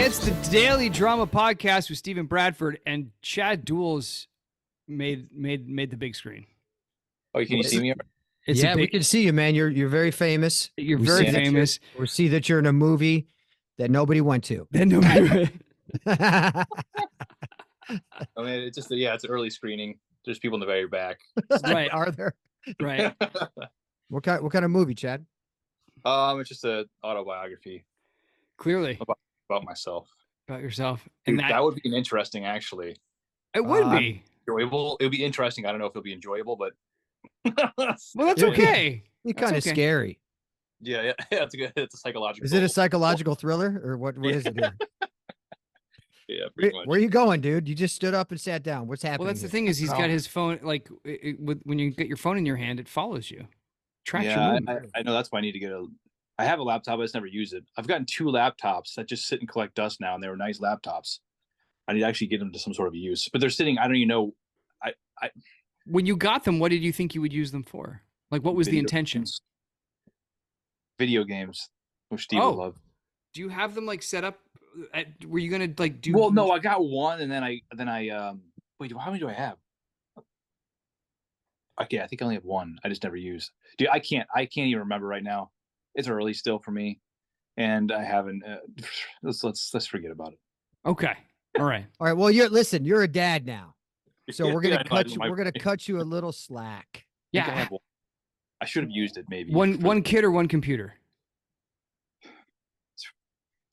It's the Daily Drama Podcast with Stephen Bradford, and Chad Duels made the big screen. Oh, can you see me? Yeah, we can see you, man. You're very famous. You're very famous. We see that you're in a movie that nobody went to. I mean, it's just it's early screening. There's people in the very back. Right? Are there? Right. What kind of movie, Chad? It's just an autobiography. Clearly about myself. About yourself. And that would be an interesting, actually. It would be enjoyable. It would be interesting. I don't know if it'll be enjoyable, but well, that's okay. You're kind of scary. Yeah, it's good. It's a psychological. Is it a psychological thriller, or what is it here? Yeah, pretty much. Where are you going, dude? You just stood up and sat down. What's happening? Well, that's the thing is he's got his phone. Like when you get your phone in your hand, it follows you. Tracks your movement. I know that's why I need to get I have a laptop. I just never use it. I've gotten 2 laptops that just sit and collect dust now, and they were nice laptops. I need to actually get them to some sort of use, but they're sitting. I don't even know. When you got them, what did you think you would use them for? Like, what was the intention? Video games, which Steve will love. Do you have them like set up? Were you gonna like do? Well, no, I got one, and then I wait. How many do I have? Okay, I think I only have one. I just never use. Dude, I can't even remember right now. It's early still for me, and I haven't. Let's forget about it. Okay. All right. All right. Well, you're a dad now, so we're gonna cut you a little slack. Yeah. I should have used it maybe. One kid or one computer?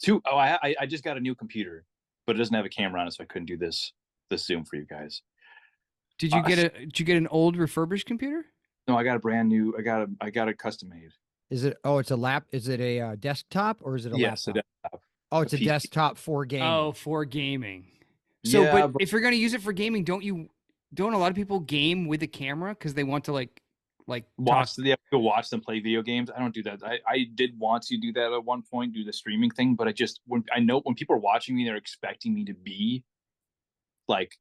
2. Oh, I just got a new computer, but it doesn't have a camera on it, so I couldn't do this Zoom for you guys. Did you get an old refurbished computer? No, I got a brand new. I got a custom made. Is it? Oh, it's a lap. Is it a desktop or is it a laptop? A desktop. Oh, it's a desktop for gaming. Oh, for gaming. So, but if you're gonna use it for gaming, don't a lot of people game with a camera because they want to like watch them play video games? I don't do that. I did want to do that at one point, do the streaming thing, but when people are watching me, they're expecting me to be like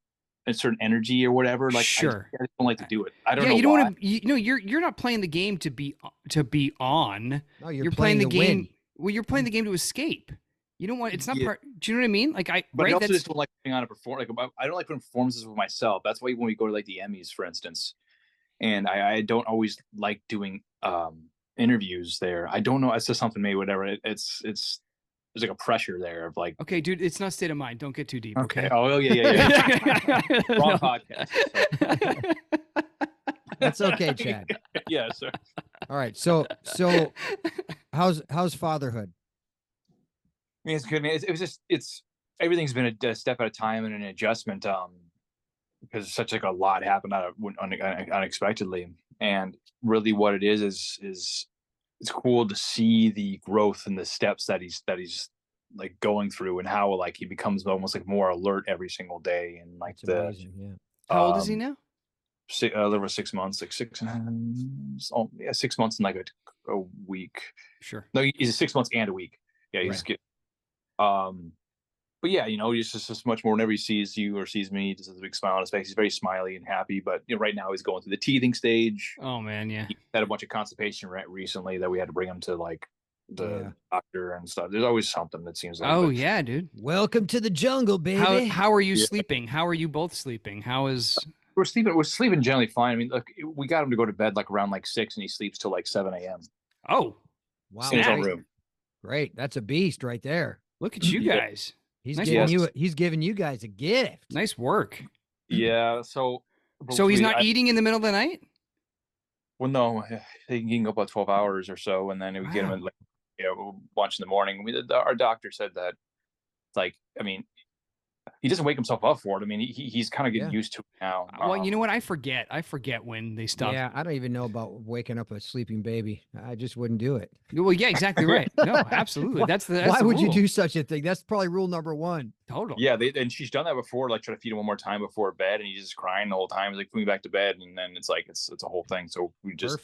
a certain energy or whatever. Like, sure. I don't like to do it. I don't know. You don't want to. You're not playing the game to be on. No, you're playing the game. Win. Well, you're playing the game to escape. You don't want. It's not part. Do you know what I mean? Like But I also just don't like putting on a performance. Like, I don't like putting performances with myself. That's why when we go to like the Emmys, for instance, and I don't always like doing interviews there. I don't know. It's just something maybe whatever. It's there's like a pressure there of like. Okay, dude, it's not state of mind. Don't get too deep. Okay. Oh yeah. Wrong podcast. That's okay, Chad. Yeah, sir. All right. So how's fatherhood? I mean, it's good, man. It's everything's been a step at a time and an adjustment. Because such like a lot happened unexpectedly, and really what it is it's cool to see the growth and the steps that he's like going through, and how like he becomes almost like more alert every single day, and like That's amazing, yeah. How old is he now? There was 6 months, like 6 months and like a week. Sure. No, he's 6 months and a week. Yeah, he's good. But yeah, he's just much more whenever he sees you or sees me, just has a big smile on his face. He's very smiley and happy, but right now he's going through the teething stage. Oh man, yeah. He had a bunch of constipation recently that we had to bring him to like the doctor and stuff. There's always something that seems like. Oh yeah, dude. Welcome to the jungle, baby. How are you sleeping? How are you both sleeping? How is? We're sleeping generally fine. I mean, look, we got him to go to bed like around like 6, and he sleeps till like 7 a.m. Oh, wow! In his own room. Great, that's a beast right there. Look at you guys. He's giving you guys a gift. Nice work. Yeah. So he's not eating in the middle of the night? Well, no, he can go about 12 hours or so, and then we get him at lunch in the morning. Our doctor said that, like, I mean, he doesn't wake himself up for it. I mean, he's kind of getting used to it now. Well, you know what? I forget when they stop. Yeah, I don't even know about waking up a sleeping baby. I just wouldn't do it. Well, yeah, exactly right. No, absolutely. Why would you do such a thing? That's probably rule number 1. Totally. Yeah, and she's done that before, like try to feed him one more time before bed, and he's just crying the whole time. He's like, put me back to bed, and then it's like it's a whole thing. So we just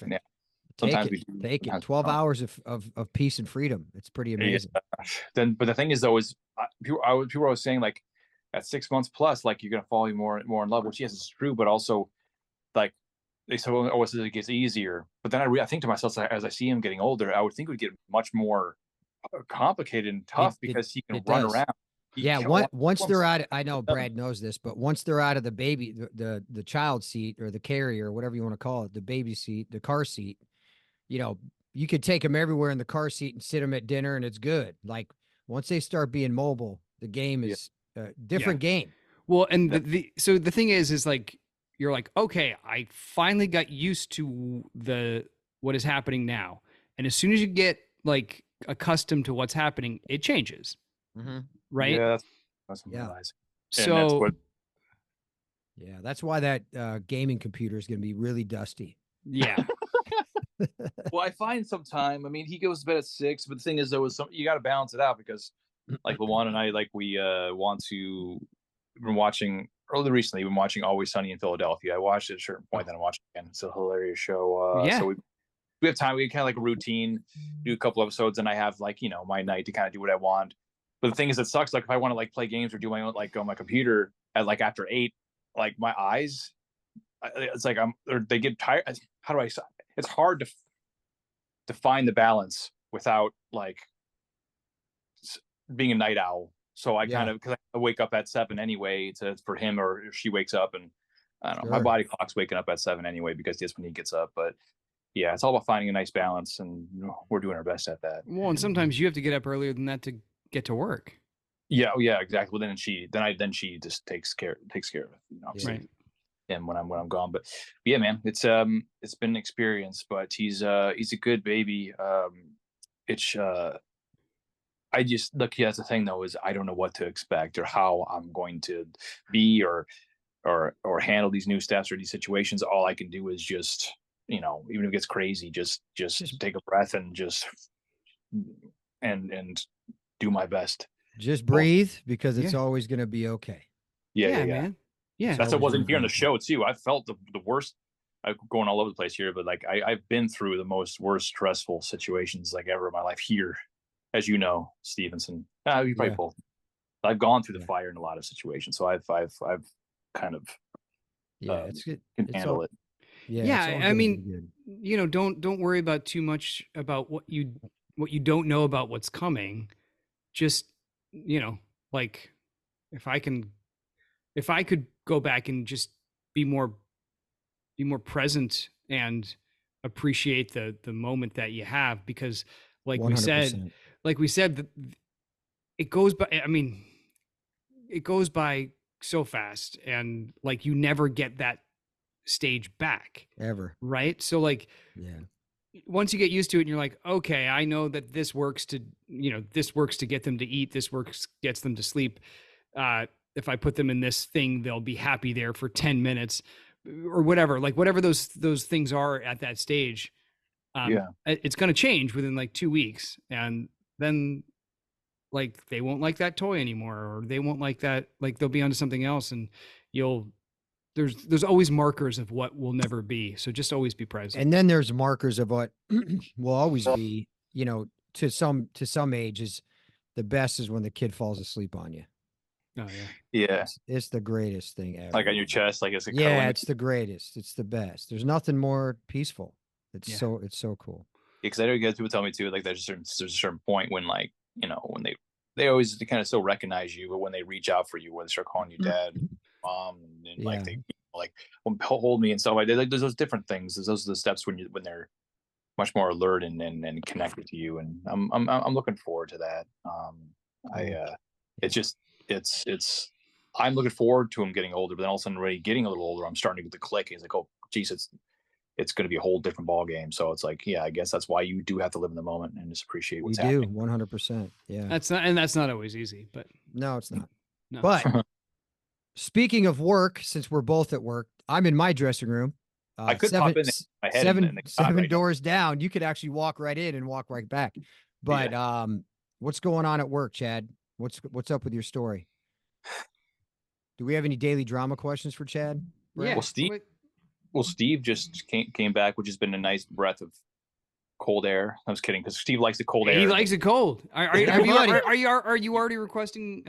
sometimes take it. 12 hours of peace and freedom. It's pretty amazing. Yeah. But the thing is, though, is people were always saying like, at 6 months plus, like you're gonna fall more in love, which yes, is true, but also like they say, oh, it gets easier. But then I think to myself, as I see him getting older, I would think it would get much more complicated and tough because he can run around. Yeah, once they're out, I know Brad knows this, but once they're out of the baby, the child seat or the carrier, whatever you want to call it, the baby seat, the car seat, you know, you could take them everywhere in the car seat and sit them at dinner, and it's good. Like once they start being mobile, the game is a different game. Well, and so the thing is like you're like, okay, I finally got used to what is happening now, and as soon as you get like accustomed to what's happening, it changes. Right? Yeah, that's what I realize. So that's what. Yeah, that's why that gaming computer is going to be really dusty. Yeah. Well, I find sometime. I mean, he goes to bed at 6, but the thing is, though, you got to balance it out because, like Luana and I, like we want to. We've been watching early recently. We've been watching Always Sunny in Philadelphia. I watched it at a certain point, then I watched it again. It's a hilarious show. Yeah. So we have time. We kind of like a routine, do a couple episodes, and I have like my night to kind of do what I want. But the thing is, it sucks. Like if I want to like play games or do my own like on my computer at like after 8, like my eyes, it's like they get tired. How do I? It's hard to find the balance without like being a night owl. So I kind of, because I wake up at 7 anyway for him, or she wakes up, and I don't know, my body clock's waking up at 7 anyway because that's when he gets up. But yeah, it's all about finding a nice balance, and we're doing our best at that. Well, and sometimes you have to get up earlier than that to get to work. Yeah, exactly. Well, then she just takes care of it, right. And when I'm gone. But yeah, man, it's been an experience, but he's a good baby. I just look. That's the thing though, is I don't know what to expect or how I'm going to be or handle these new steps or these situations. All I can do is just, even if it gets crazy, just take a breath and just and do my best. Just breathe, because it's always going to be okay. Yeah, man. Yeah, that's what wasn't here on the show too. I felt the worst. I'm going all over the place here, but like I've been through the worst stressful situations like ever in my life here, as you know, Stevenson. You probably both. I've gone through the fire in a lot of situations, so I've kind of it's good. Can handle it. Yeah, I mean, don't worry about too much about what you don't know about what's coming. Just like if I could go back and just be more present and appreciate the moment that you have, because like 100%. we said it goes by, I mean, it goes by so fast, and like you never get that stage back ever, right? So like once you get used to it and you're like, okay, I know that this works to get them to eat, this gets them to sleep, if I put them in this thing, they'll be happy there for 10 minutes or whatever, like whatever those things are at that stage. It's going to change within like 2 weeks. And then like, they won't like that toy anymore, or they won't like that. Like they'll be onto something else, and there's always markers of what will never be. So just always be present. And then there's markers of what will always be, to some ages. The best is when the kid falls asleep on you. Oh yeah. It's the greatest thing ever. Like on your chest, like it's it's the greatest. It's the best. There's nothing more peaceful. It's so cool. Because I know people tell me too, like there's a certain point when like, when they always kind of still recognize you, but when they reach out for you, when they start calling you dad, mom, and like they like hold me and stuff like that. Like there's those different things. Those are the steps when they're much more alert and connected to you. And I'm looking forward to that. I'm looking forward to him getting older, but then all of a sudden already getting a little older, I'm starting to get the click. He's like, oh geez, it's going to be a whole different ball game. So it's like, I guess that's why you do have to live in the moment and just appreciate what's happening. 100%. Yeah. That's not always easy, but no, it's not. No. But speaking of work, since we're both at work, I'm in my dressing room. I could pop in my head seven doors down. You could actually walk right in and walk right back. But what's going on at work, Chad? What's up with your story? Do we have any daily drama questions for Chad? Yeah. Well, Steve just came back, which has been a nice breath of cold air. I was kidding, because Steve likes the cold air. He likes it cold. Are you already requesting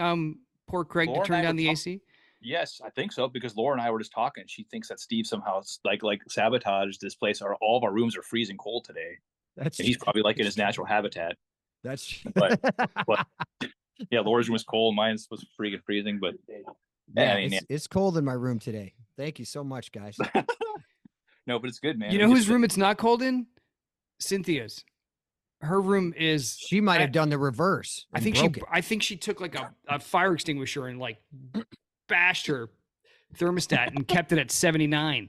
poor Craig to turn down the AC? Yes, I think so, because Laura and I were just talking. She thinks that Steve somehow like sabotaged this place. All of our rooms are freezing cold today. And he's probably like in his natural habitat. That's but Yeah, Laura's room was cold. Mine was freaking freezing, but Yeah, I mean, it's cold in my room today. Thank you so much, guys. no, but it's good, man. You know whose room it's not cold in? Cynthia's. Her room is. She might have done the reverse. I think she took like a fire extinguisher and like bashed her thermostat and kept it at 79.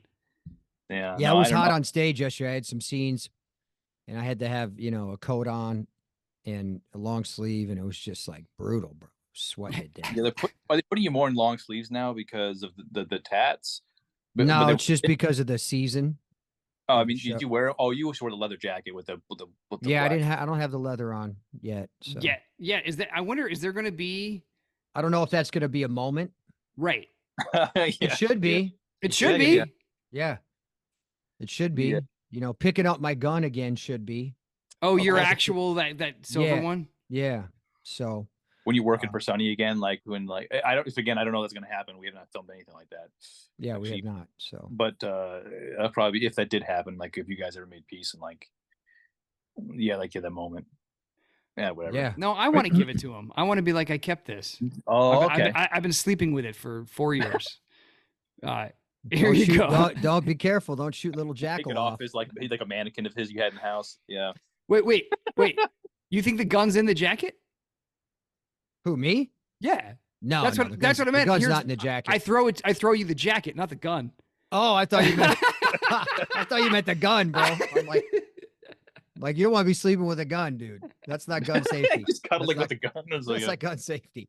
Yeah, it was hot on stage yesterday. I had some scenes, and I had to have a coat on and a long sleeve, and it was just like brutal, bro. Sweating it down. Yeah, are they putting you more in long sleeves now because of the tats? No, it's just because of the season. Oh, I mean, did you wear? Oh, you wore the leather jacket with the yeah, black. I don't have the leather on yet. So. Yeah. I wonder, is there going to be? I don't know if that's going to be a moment. Right. It should be. Yeah. It should be. Yeah. It should be. Yeah. Picking up my gun again should be. Oh, your actual that silver one. Yeah. So. When you're working for Sonny again, like when I don't know that's going to happen. We have not filmed anything like that. Yeah, we have not. So, but probably if that did happen, like if you guys ever made peace and that moment, whatever. Yeah. No, I want to give it to him. I want to be like, I kept this. Oh, okay. I've been sleeping with it for 4 years. Here you go. Don't be careful. Don't shoot little jackal. Take it off. Is like a mannequin of his you had in the house. Yeah. Wait. You think the gun's in the jacket? Who, me? Yeah. No, that's what I meant. The gun's not in the jacket. I throw you the jacket, not the gun. Oh, I thought you meant the gun, bro. I'm like you don't want to be sleeping with a gun, dude. That's not gun safety. Just cuddling with a gun. That's like gun safety.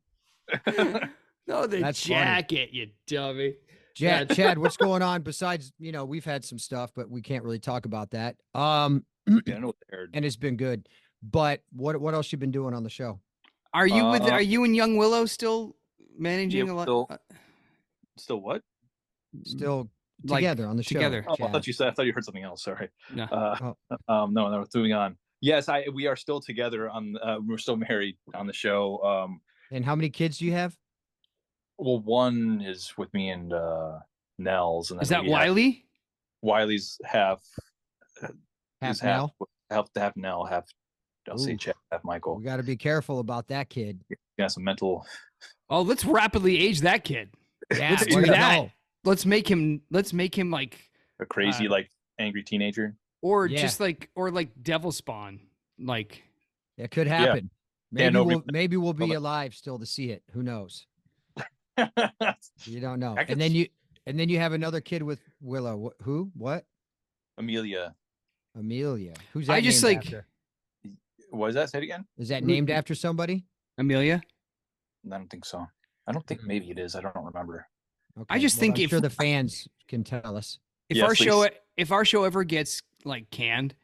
No, that's jacket, funny. You dummy. Chad, what's going on besides, we've had some stuff, but we can't really talk about that. I know what they heard. And it's been good. But what else you been doing on the show? Are you and Young Willow still managing a lot? Still what? Still together on the show. Together. Oh, I thought you heard something else. Sorry. No. No, moving on. Yes, we are still together we're still married on the show. And how many kids do you have? Well, one is with me and Nels, and then is that Wiley? Wiley's half Nell? half Nell, half I'll say Chad, half Michael. We got to be careful about that kid. Yeah, some mental. Oh, let's rapidly age that kid. Yeah, let's do that. Let's make him like a crazy angry teenager, or just like devil spawn. Like it could happen. Maybe we'll be alive still to see it. Who knows? You don't know. And then you have another kid with Willow. Who? What? Amelia. Who's that? After? What is that? Say it again. Is that named after somebody? Amelia? I don't think so. I don't think maybe it is. I don't remember. Okay. I just think I'm sure the fans can tell us. If our show ever gets canned,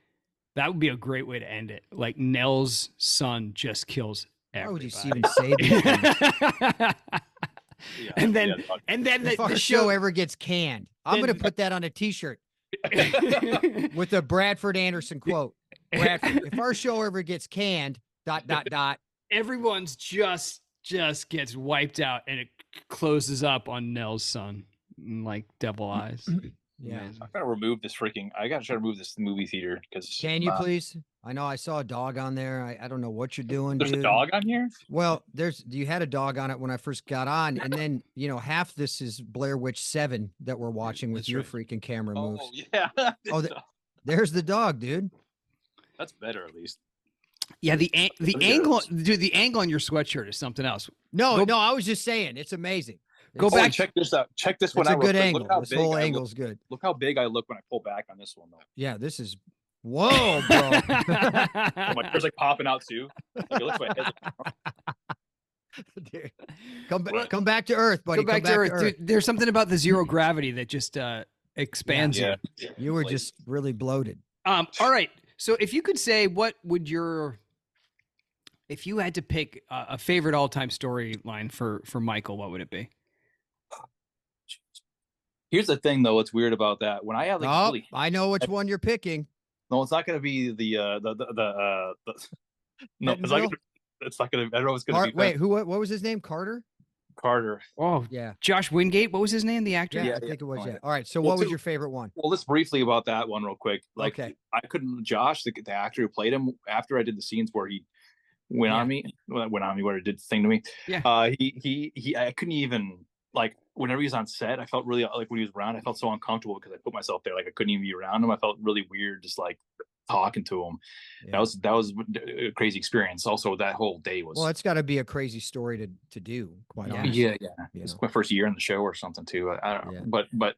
that would be a great way to end it. Like Nell's son just kills everybody. Why would you even say that? And then the show ever gets canned, I'm going to put that on a T-shirt with a Bradford Anderson quote. Bradford, if our show ever gets canned, ... everyone's just gets wiped out, and it closes up on Nell's son, like devil eyes. Yeah, I'm gonna remove this I gotta try to remove this movie theater because. Can you please? I know I saw a dog on there. I don't know what you're doing. There's a dog on here. Well, you had a dog on it when I first got on, and then half this is Blair Witch 7 that we're watching with your freaking camera moves. Oh yeah. There's the dog, dude. That's better at least. Yeah, the angle, dude. The angle on your sweatshirt is something else. No, I was just saying, it's amazing. Go back. Check this out. Check this one out. It's a good angle. This whole angle's good. Look how big I look when I pull back on this one, though. Yeah, this is. Whoa, bro! My hair's popping out too. It looks like Dude, come back to Earth, buddy. Come back to Earth. Dude, there's something about the zero gravity that just expands you. You were just really bloated. All right. So if you could say, if you had to pick a favorite all-time storyline for Michael, what would it be? Here's the thing, though. What's weird about that? When I have I know which one you're picking. No, it's not going to be the. No, it's not going to. I don't know. It's going to be. Wait, what was his name? Carter. Oh, yeah. Josh Wingate. What was his name? The actor. Yeah, I think it was. Yeah. All right. So, what was your favorite one? Well, let's briefly about that one real quick. Okay. I couldn't. Josh, the actor who played him, after I did the scenes where he went on me, what it did the thing to me. Yeah. I couldn't even, like, whenever he was on set, I felt really, like, when he was around, I felt so uncomfortable because I put myself there, like I couldn't even be around him. I felt really weird just like talking to him. Yeah. That was a crazy experience. Also, that whole day was, Well, it's got to be a crazy story to do, quite honestly. yeah. It's my first year in the show or something too. I don't know, but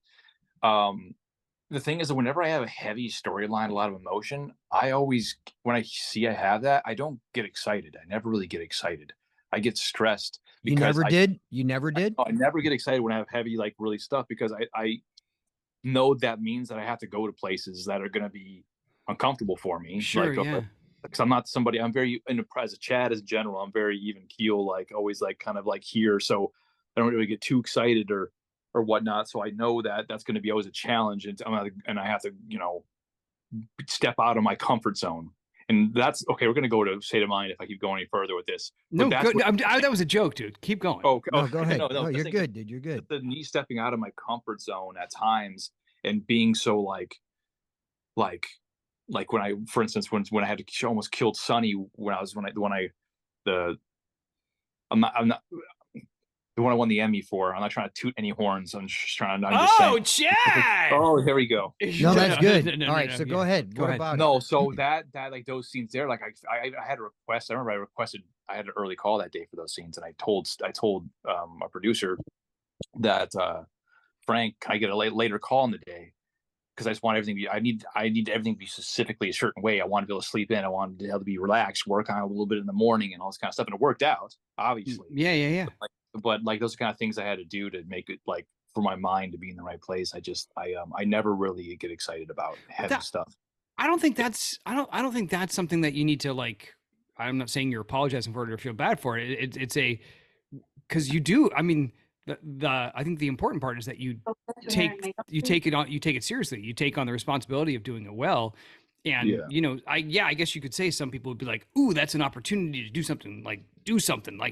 the thing is that whenever I have a heavy storyline, a lot of emotion, I always, when I see I have that, I don't get excited. I never really get excited. I get stressed You because never did? You never did? I never get excited when I have heavy, like really stuff, because I know that means that I have to go to places that are going to be uncomfortable for me. Sure. Like, Yeah. because I'm not somebody, I'm very, as a Chad, as general, I'm very even keel, like always like kind of like here. So I don't really get too excited or whatnot. So I know that that's going to be always a challenge, and I have to, step out of my comfort zone. And that's okay. We're going to go to state of mind if I keep going any further with this. No, but that's good. That was a joke, dude. Keep going. Oh, No, go ahead. No, you're thing, good, dude. You're good. me stepping out of my comfort zone at times and being so like when I, for instance, when I had to almost killed Sonny when the I'm not the one I won the Emmy for. I'm not trying to toot any horns. I'm just trying to. Chad! Oh, here we go. No, that's good. All right, so go ahead. What about no? it? So that like those scenes there, like I had a request. I remember I had an early call that day for those scenes, and I told our producer that Frank, can I get a later call in the day? Because I just want everything to be, I need everything to be specifically a certain way. I want to be able to sleep in. I wanted to be able to be relaxed, work on it a little bit in the morning and all this kind of stuff. And it worked out, obviously. Yeah. But like those are kind of things I had to do to make it, like, for my mind to be in the right place. I never really get excited about heavy stuff. I don't think that's something that you need to, like, I'm not saying you're apologizing for it or feel bad for it. It's a, because you do. I mean, I think the important part is that you take it seriously. You take on the responsibility of doing it well. And I guess you could say some people would be like, "Ooh, that's an opportunity to do something." Like,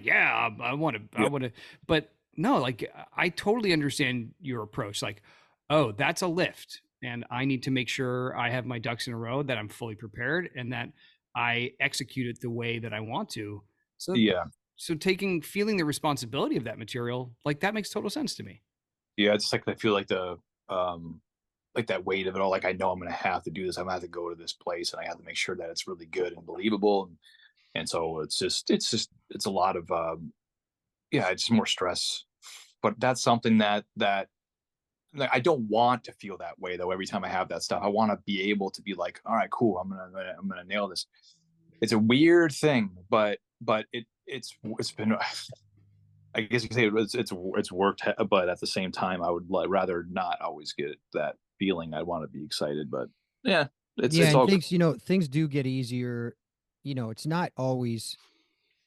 yeah, I want to. But no, like, I totally understand your approach. Like, oh, that's a lift, and I need to make sure I have my ducks in a row, that I'm fully prepared, and that I execute it the way that I want to. So So feeling the responsibility of that material, like, that makes total sense to me. Yeah, it's like I feel like like that weight of it all. Like, I know I'm going to have to do this. I'm going to have to go to this place, and I have to make sure that it's really good and believable. And so it's a lot of it's more stress. But that's something that like, I don't want to feel that way though. Every time I have that stuff, I want to be able to be like, all right, cool. I'm gonna nail this. It's a weird thing, but it's been. I guess you could say it's worked, but at the same time, I would rather not always get that feeling. I want to be excited, but yeah, it's all things good. Things do get easier. It's not always.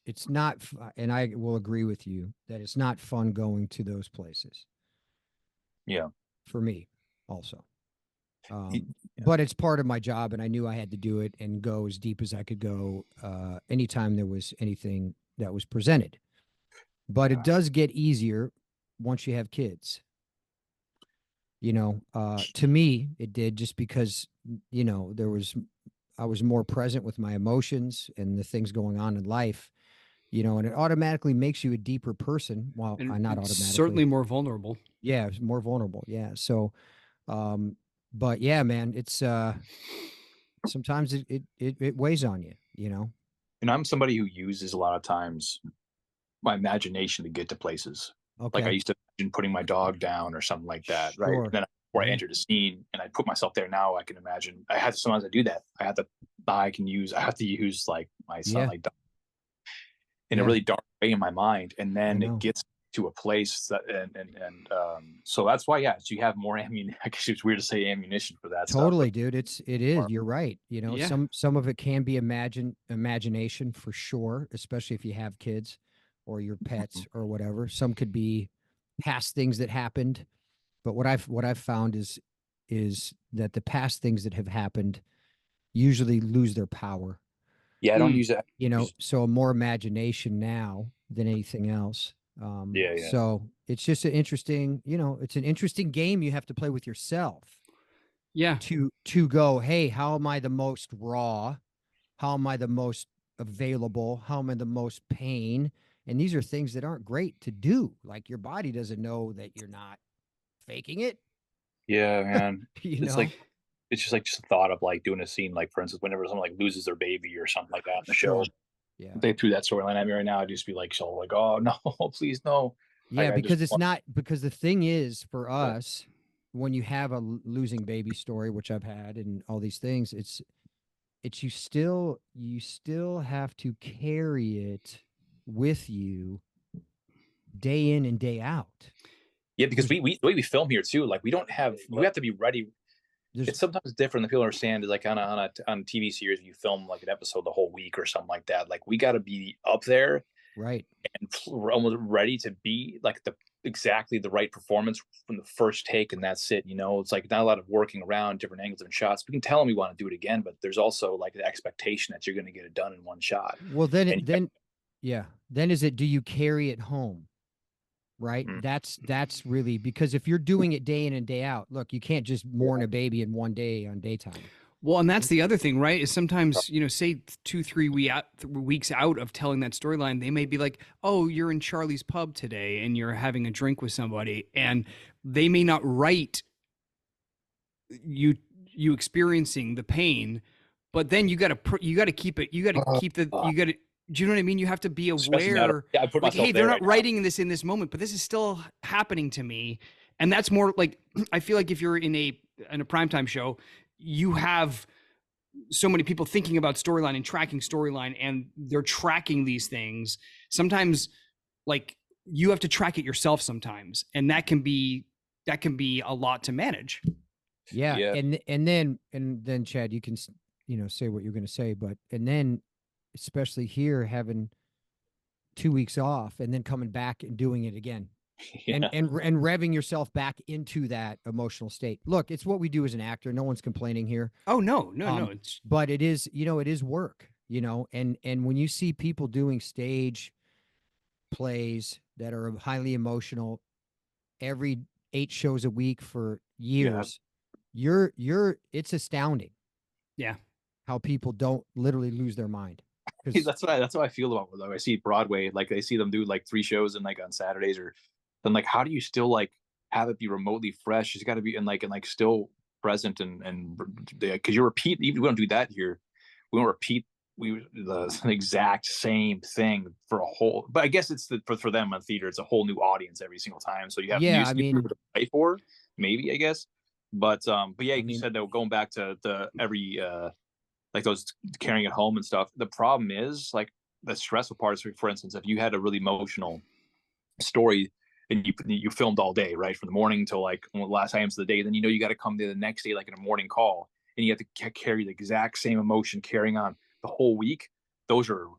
It's not, and I will agree with you that it's not fun going to those places. Yeah, for me, also. But it's part of my job, and I knew I had to do it and go as deep as I could go anytime there was anything that was presented. But it does get easier once you have kids. To me, it did, just because, I was more present with my emotions and the things going on in life, and it automatically makes you a deeper person. Well, not automatically. Certainly more vulnerable. Yeah, it's more vulnerable. Yeah. So, but yeah, man, it's sometimes it weighs on you, And I'm somebody who uses a lot of times my imagination to get to places. Okay. Like, I used to imagine putting my dog down or something like that, right? Sure. And then before I entered a scene and I put myself there, now I can imagine. Sometimes I do that. I have to use like my son, like, in a really dark way in my mind, and then it gets to a place that, so that's why, so you have more ammunition. I guess it's weird to say ammunition for that. Totally, stuff, dude. It is. You're right. Some of it can be imagination for sure, especially if you have kids or your pets or whatever. Some could be past things that happened, but what I've found is that the past things that have happened usually lose their power. Yeah, I don't use that. So more imagination now than anything else. So it's just an interesting, it's an interesting game you have to play with yourself. Yeah. To go, hey, how am I the most raw? How am I the most available, how I'm in the most pain. And these are things that aren't great to do. Like your body doesn't know that you're not faking it, Yeah, man. you It's know? like it's just like just the thought of like doing a scene, like for instance, whenever someone like loses their baby or something like that on the show, Sure. Yeah. if they threw that storyline at me right now, I'd just be like, so like, oh no, please no. Like Yeah, I just because it's want, not, because the thing is for but us, when you have a losing baby story, which I've had and all these things, it's you still have to carry it with you day in and day out. yeah, because There's we the way we film here too, like we have to be ready. there's It's sometimes different than people understand is like on a TV series, you film like an episode the whole week or something like that. Like we got to be up there right. and we're almost ready to be like the exactly the right performance from the first take, and that's it. You know, it's like not a lot of working around different angles and shots. We can tell them we want to do it again, but there's also like the expectation that you're going to get it done in one shot. Well, then And yeah. Then is it, do you carry it home? Right? mm, That's really, because if you're doing it day in and day out, look, you can't just mourn yeah, a baby in one day on daytime. Well, and that's the other thing, right? Is sometimes, say 2, 3 weeks out of telling that storyline, they may be like, "Oh, you're in Charlie's pub today, and you're having a drink with somebody," and they may not write you experiencing the pain, but then you got to keep it. You got to keep the. uh, You got to. Do you know what I mean? You have to be stressing out. aware, Yeah, I put like, hey, myself they're there not right now. writing this in this moment, but this is still happening to me, and that's more like I feel like if you're in a primetime show, you have so many people thinking about storyline and tracking storyline, and they're tracking these things. Sometimes, like you have to track it yourself sometimes, and that can be a lot to manage. Yeah, Yeah, and then Chad, you can say what you're going to say, but and then especially here having 2 weeks off and then coming back and doing it again, and yeah, and revving yourself back into that emotional state. Look, it's what we do as an actor. No one's complaining here. Oh no, no, no! It's But it is, it is work, and when you see people doing stage plays that are highly emotional every 8 shows a week for yeah. years, it's astounding yeah, how people don't literally lose their mind. Because That's what I feel about it. Though I see Broadway, like I see them do like 3 shows and like on Saturdays, or then like how do you still like have it be remotely fresh? It's got to be and still present and because you repeat. Even we don't do that here. We don't repeat the exact same thing for a whole. But I guess it's for them on theater, it's a whole new audience every single time. So you have yeah, I new people mean, to play for, maybe I guess. But yeah, I you mean, said that going back to the every like those carrying it home and stuff. The problem is like the stressful part is, for instance, if you had a really emotional story and you filmed all day, right, from the morning till like one of the last items of the day, then you got to come to the next day like in a morning call, and you have to carry the exact same emotion carrying on the whole week. Those are.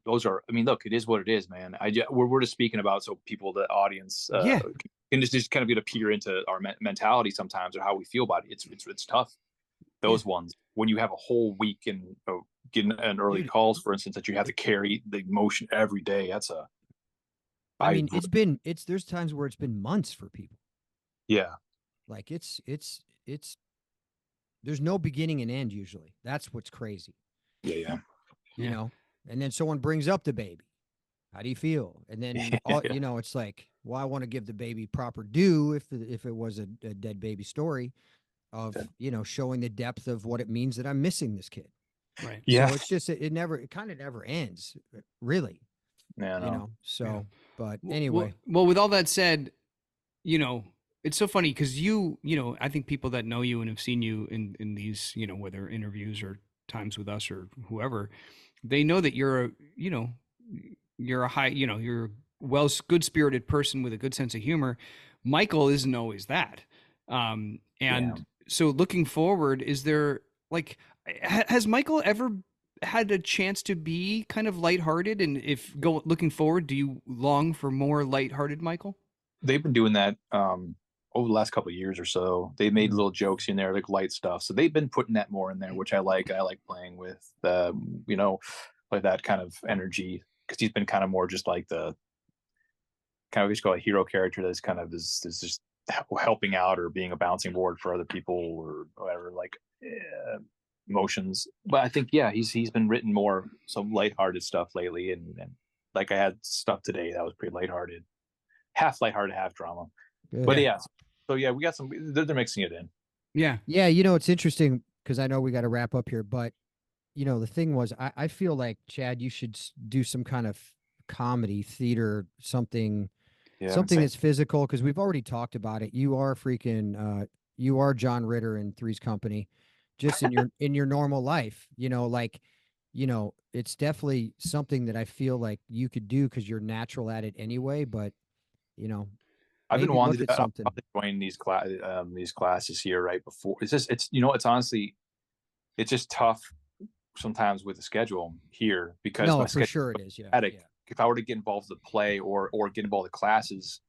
I mean, look, it is what it is, man. We're just speaking about so people, the audience, yeah. can just kind of get a peer into our mentality sometimes or how we feel about it. It's tough, Yeah. those ones when you have a whole week and getting an early dude, calls, for instance, that you have to carry the emotion every day. That's a I I mean, there's times where it's been months for people. yeah, Like it's there's no beginning and end usually. That's what's crazy, yeah, you Yeah. know. And then someone brings up the baby. How do you feel? And then yeah. it's like, well, I want to give the baby proper due if it was a dead baby story of showing the depth of what it means that I'm missing this kid. Right. So Yeah, it's just it kind of never ends, really. yeah, no. Yeah. So, but Well, anyway, well, with all that said, you know, it's so funny because I think people that know you and have seen you in these, whether interviews or times with us or whoever, they know that you're a high, you're a good spirited person with a good sense of humor. Michael isn't always that. Yeah, And so looking forward, is there like, has Michael ever had a chance to be kind of lighthearted? And if looking forward, do you long for more lighthearted Michael? they've been doing that over the last couple of years or so. They made mhm. little jokes in there, like light stuff. So they've been putting that more in there, which I like. I like playing with, like that kind of energy because he's been kind of more just like the kind of just call a hero character that's kind of is just helping out or being a bouncing board for other people or whatever. Like, yeah, emotions. But I think, yeah, he's been written more some lighthearted stuff lately, and like I had stuff today that was pretty lighthearted, half lighthearted, half drama. Good. But yeah, so yeah, we got some. They're mixing it in. Yeah. Yeah, it's interesting because I know we got to wrap up here, but the thing was, I feel like, Chad, you should do some kind of comedy, theater, something, Yeah, something that's physical, because we've already talked about it. You are freaking, you are John Ritter in Three's Company, just in your normal life. Like, it's definitely something that I feel like you could do because you're natural at it anyway. But I've been maybe wanting look to at something. join these classes here right before. It's it's honestly, it's just tough sometimes with the schedule here because No, my for schedule sure it is. Yeah, is. If I were to get involved with the play or get involved with classes,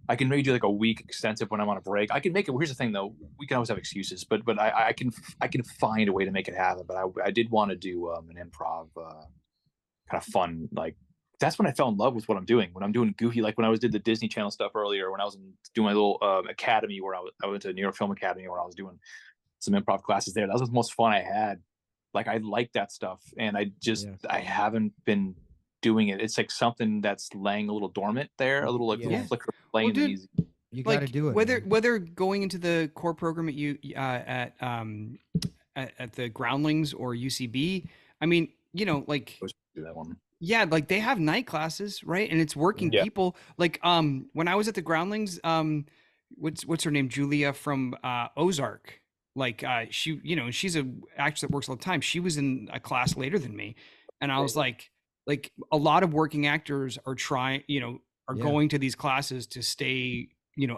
I can maybe do like a week extensive when I'm on a break. I can make it. Here's the thing though, we can always have excuses, but I can find a way to make it happen. But I did want to do an improv kind of fun, like that's when I fell in love with what I'm doing. When I'm doing goofy, like when I did the Disney Channel stuff earlier, when I was doing my little academy where I went to New York Film Academy where I was doing some improv classes there. That was the most fun I had. Like I like that stuff, and I haven't been doing it. It's like something that's laying a little dormant there, a little little flicker playing in the music. You got to do it. Whether going into the core program at the Groundlings or UCB. I mean, like do that one. Yeah, like they have night classes, right? And it's working people. Like when I was at the Groundlings, what's her name? Julia from Ozark. Like she, she's a actress that works all the time. She was in a class later than me. And I was like a lot of working actors are trying, are going to these classes to stay,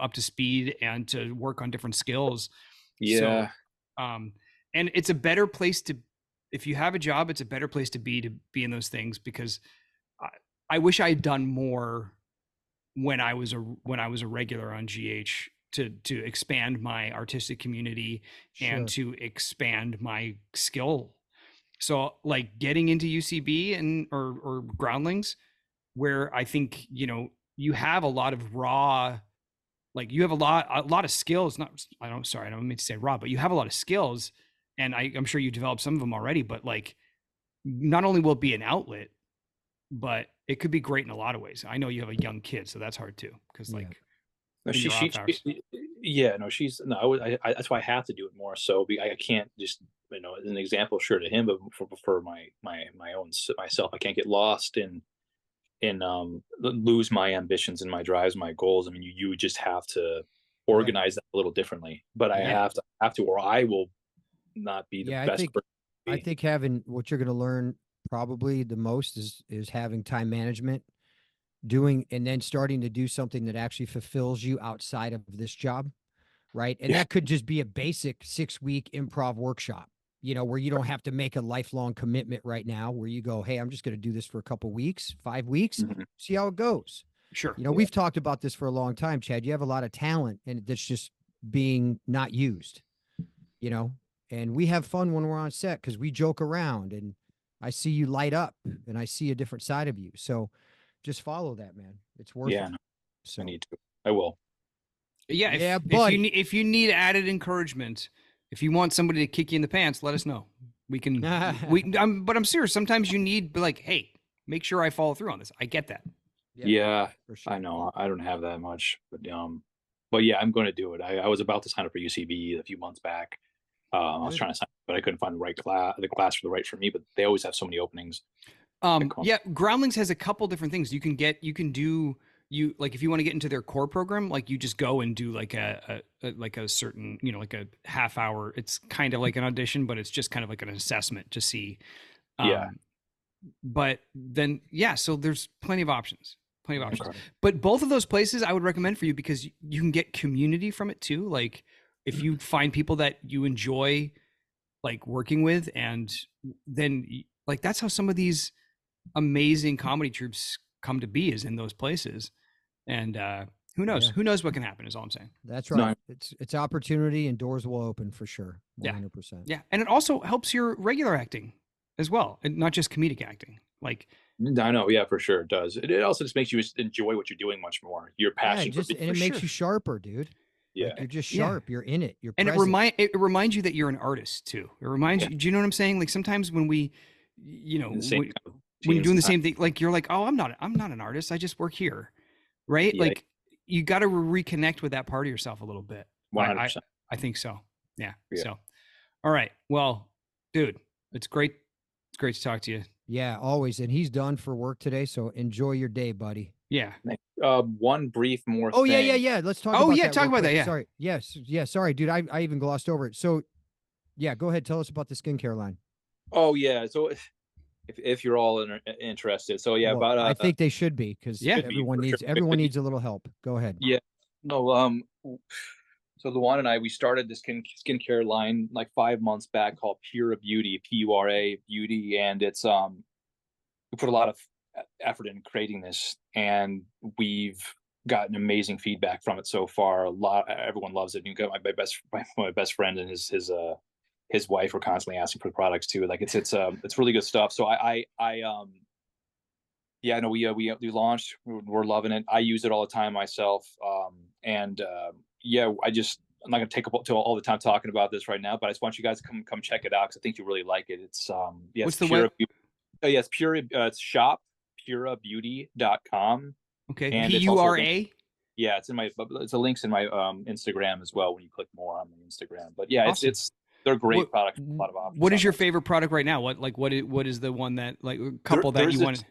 up to speed and to work on different skills. Yeah. So, and it's a better place to, if you have a job, it's a better place to be in those things, because I wish I had done more when I was a regular on GH to expand my artistic community and to expand my skill. So like getting into UCB and or Groundlings, where I think, you have a lot of raw, like you have a lot of skills. I don't mean to say raw, but you have a lot of skills, and I'm sure you developed some of them already. But like, not only will it be an outlet, but it could be great in a lot of ways. I know you have a young kid, so that's hard too, because like, she's that's why I have to do it more. So I can't just, as an example, sure to him, but for my own myself, I can't get lost in lose my ambitions and my drives, my goals. I mean, you just have to organize that a little differently. But I have to, or I will not be the best. I think having what you're going to learn probably the most is having time management, and then starting to do something that actually fulfills you outside of this job, right? And that could just be a basic 6-week improv workshop, where you don't have to make a lifelong commitment right now, where you go, hey, I'm just going to do this for a couple weeks, 5 weeks, see how it goes. Sure. We've talked about this for a long time, Chad. You have a lot of talent, and that's just being not used, and we have fun when we're on set because we joke around, and I see you light up and I see a different side of you. So just follow that, man. It's worth it. So I need to. I will. Yeah. If you need added encouragement, if you want somebody to kick you in the pants, let us know. We can. But I'm serious. Sometimes you need, like, hey, make sure I follow through on this. I get that. Yeah, for sure. I know. I don't have that much, but yeah, I'm going to do it. I was about to sign up for UCB a few months back. I was trying to sign up, but I couldn't find the class for the right for me. But they always have so many openings. Groundlings has a couple different things you can do. Like if you want to get into their core program, like you just go and do like a certain, like a half hour. It's kind of like an audition, but it's just kind of like an assessment to see. But then, so there's plenty of options. But both of those places I would recommend for you, because you can get community from it too. Like if you find people that you enjoy like working with, and then like that's how some of these amazing comedy troupes come to be, is in those places. And who knows what can happen, is all I'm saying. That's right. No. It's opportunity, and doors will open for sure. 100%. Yeah. And it also helps your regular acting as well, and not just comedic acting. Like, I know, yeah, for sure it does. It also just makes you enjoy what you're doing much more. Your passion and it makes you sharper, dude. Yeah. Like you're just Yeah. sharp. You're in it. You're And present. it reminds you that you're an artist too. It reminds you, do you know what I'm saying? Like sometimes when we, you know, In the same when, kind of when you're routine doing the sometimes. same thing, like you're like, oh, I'm not an artist. I just work here. Right. Yeah, Like you got to reconnect with that part of yourself a little bit. 100%. I think so. Yeah. Yeah. So, all right. Well, dude, it's great. It's great to talk to you. Yeah, always. And he's done for work today. So enjoy your day, buddy. Yeah. One brief more Oh, thing. yeah. Let's talk Oh about yeah. that. Talk real about that. quick. Yeah. Sorry. Yes. Yeah. Sorry, dude. I even glossed over it. So, yeah, go ahead. Tell us about the skincare line. Oh yeah. So if you're all interested, so yeah, Well, about I think they should be because Yeah. should be for sure. everyone needs a little help. Go ahead. Yeah. No. So Luan and I, we started this skincare line like 5 months back called Pura Beauty, Pura Beauty, and it's we put a lot of effort in creating this, and we've gotten amazing feedback from it so far. Everyone loves it. You got my best friend and his wife were constantly asking for the products too. Like it's really good stuff. So yeah, no, we launched. We're loving it. I use it all the time myself. And yeah, I'm not gonna take up to all the time talking about this right now, but I just want you guys to come check it out because I think you really like it. It's yeah, What's it's the Pura. web? Oh yeah, it's Pura. It's shop purabeauty.com, Okay. and it's also PURA. yeah, it's a links in my Instagram as well when you click more on the Instagram. But yeah, Awesome. it's they're great products. A lot of options. What is your there. favorite product right now? What is the one that like couple that you want?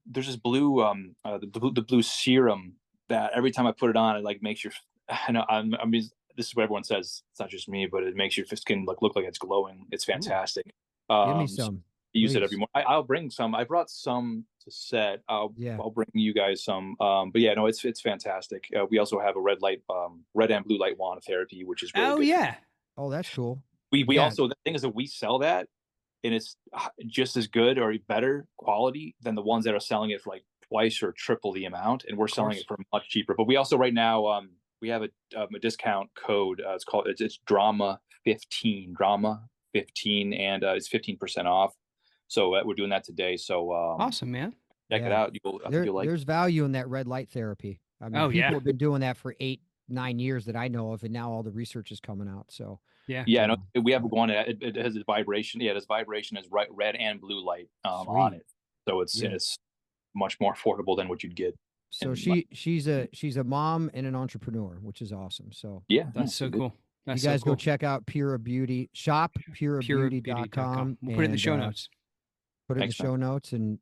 There's this blue the blue serum that every time I put it on, it like makes your I know I mean this is what everyone says. It's not just me, but it makes your skin look like it's glowing. It's fantastic. Give me So some. use it please. every morning. I'll bring some. I brought some to set. Yeah. I'll bring you guys some. But yeah, no, it's fantastic. We also have a red and blue light wand therapy, which is really Oh good. yeah. Oh, that's cool. We Yeah. also, the thing is that we sell that, and it's just as good or better quality than the ones that are selling it for like twice or triple the amount, and we're selling it for much cheaper. But we also right now we have a discount code. It's drama 15, and it's 15% off. So we're doing that today. So Awesome, man. check it out. I think you'll like it. There's value in that red light therapy. I mean, Oh, people yeah. have been doing that for 8-9 years that I know of, and now all the research is coming out. So Yeah. Yeah, no, we have one. It has a vibration. Yeah, this vibration is red and blue light on Sweet. it. So it's much more affordable than what you'd get. So in she's a mom and an entrepreneur, which is awesome. So yeah, That's so good. cool. That's you guys so cool. go check out Pura Beauty shop, purabeauty.com. We'll put it in the show notes. Put it in the Thanks, show notes and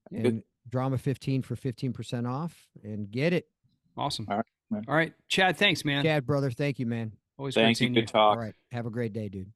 drama 15 for 15% off and get it. Awesome. All right, man. All right. Chad, thanks, man. Chad, brother, thank you, man. Always Thank great you. seeing Good you. talk. All right. Have a great day, dude.